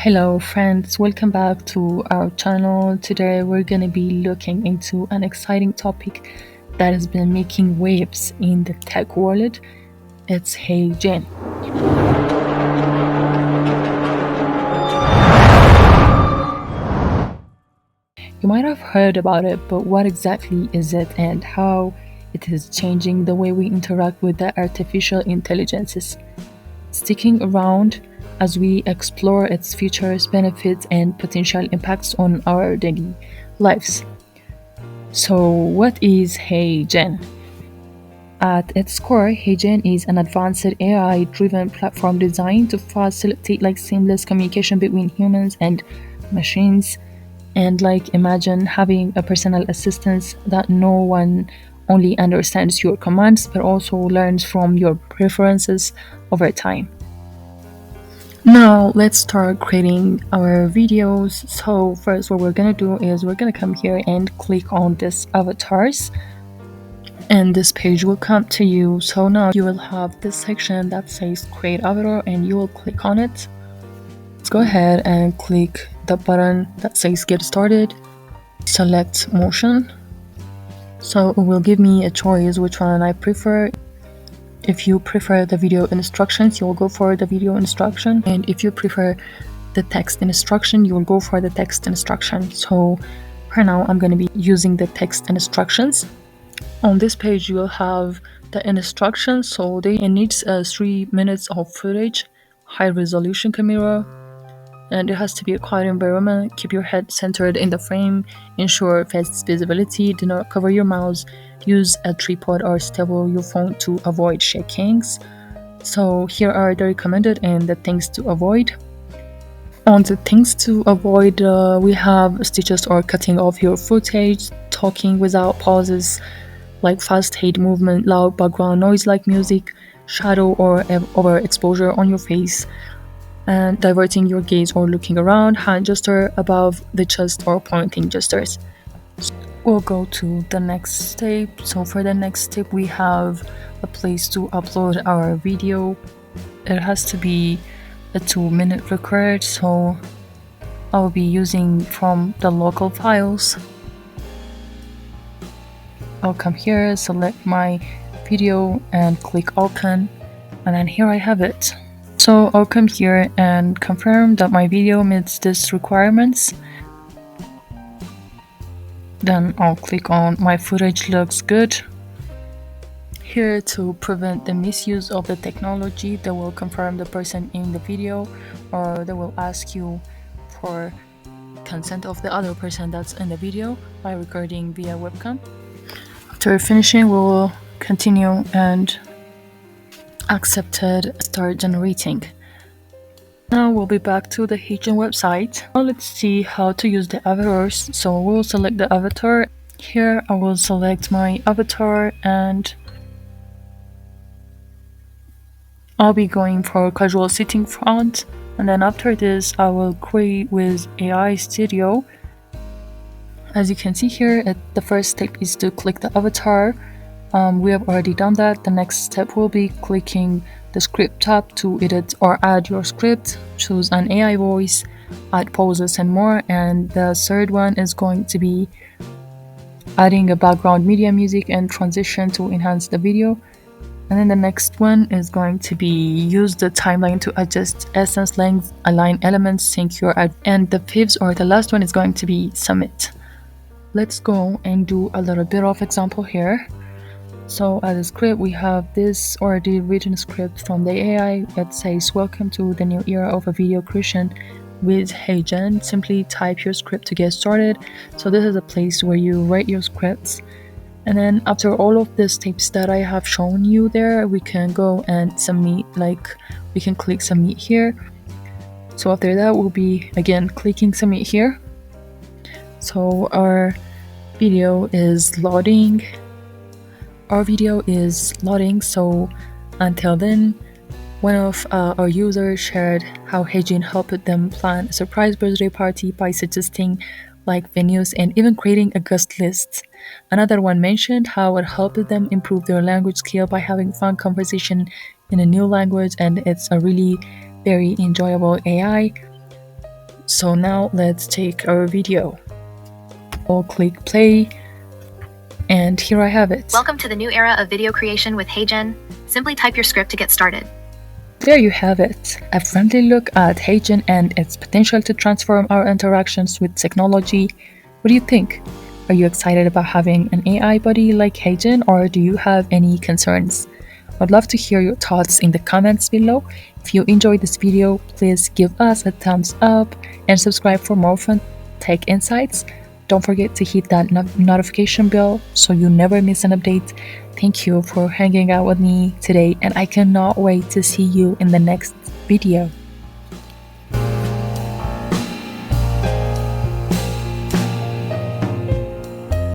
Hello friends, welcome back to our channel. Today we're going to be looking into an exciting topic that has been making waves in the tech world. It's HeyGen. You might have heard about it, but what exactly is it and how it is changing the way we interact with the artificial intelligences? Sticking around as we explore its features, benefits, and potential impacts on our daily lives. So, what is HeyGen? At its core, HeyGen is an advanced AI-driven platform designed to facilitate seamless communication between humans and machines. And imagine having a personal assistant that no one only understands your commands but also learns from your preferences over time. Now let's start creating our videos. So first what we're gonna do is we're gonna come here and click on this avatars, and this page will come to you. So now you will have this section that says create avatar, and you will click on it. Let's go ahead and click the button that says get started. Select motion. So it will give me a choice which one I prefer. If you prefer the video instructions, you'll go for the video instruction, and if you prefer the text instruction, you'll go for the text instruction. So for now I'm going to be using the text instructions. On this page you'll have the instructions. So it needs 3 minutes of footage, high resolution camera, and it has to be a quiet environment. Keep your head centered in the frame, ensure face visibility, do not cover your mouse, use a tripod or stable your phone to avoid shakings. So here are the recommended and the things to avoid. On the things to avoid, we have stitches or cutting off your footage, talking without pauses, like fast head movement, loud background noise like music, shadow or overexposure on your face, and diverting your gaze or looking around, hand gesture above the chest or pointing gestures. We'll go to the next step. So for the next step we have a place to upload our video. It has to be a 2-minute record, so I'll be using from the local files. I'll come here, select my video and click open, and then here I have it. So I'll come here and confirm that my video meets these requirements. Then I'll click on my footage looks good. Here, to prevent the misuse of the technology, they will confirm the person in the video, or they will ask you for consent of the other person that's in the video by recording via webcam. After finishing, we will continue and accepted, start generating. Now we'll be back to the HeyGen website. Now let's see how to use the avatars. So we'll select the avatar. Here I will select my avatar and I'll be going for casual sitting front, and then after this I will create with AI Studio. As you can see here, the first step is to click the avatar. We have already done that. The next step will be clicking the script tab to edit or add your script, choose an AI voice, add pauses and more, and the third one is going to be adding a background media music and transition to enhance the video. And then the next one is going to be use the timeline to adjust essence length, align elements, sync your ad, and the fifth or the last one is going to be submit. Let's go and do a little bit of example here. So as a script, we have this already written script from the AI that says, welcome to the new era of a video creation with HeyGen. Simply type your script to get started. So this is a place where you write your scripts. And then after all of the steps that I have shown you there, we can go and submit, we can click submit here. So after that, we'll be again clicking submit here. So our video is loading. So until then, one of our users shared how HeyGen helped them plan a surprise birthday party by suggesting venues and even creating a guest list. Another one mentioned how it helped them improve their language skill by having fun conversation in a new language, and it's a really very enjoyable AI. So now let's take our video. I'll click play, and here I have it. Welcome to the new era of video creation with HeyGen. Simply type your script to get started. There you have it, a friendly look at HeyGen and its potential to transform our interactions with technology. What do you think? Are you excited about having an AI buddy like HeyGen, or do you have any concerns? I'd love to hear your thoughts in the comments below. If you enjoyed this video, please give us a thumbs up and subscribe for more fun tech insights. Don't forget to hit that notification bell so you never miss an update. Thank you for hanging out with me today, and I cannot wait to see you in the next video.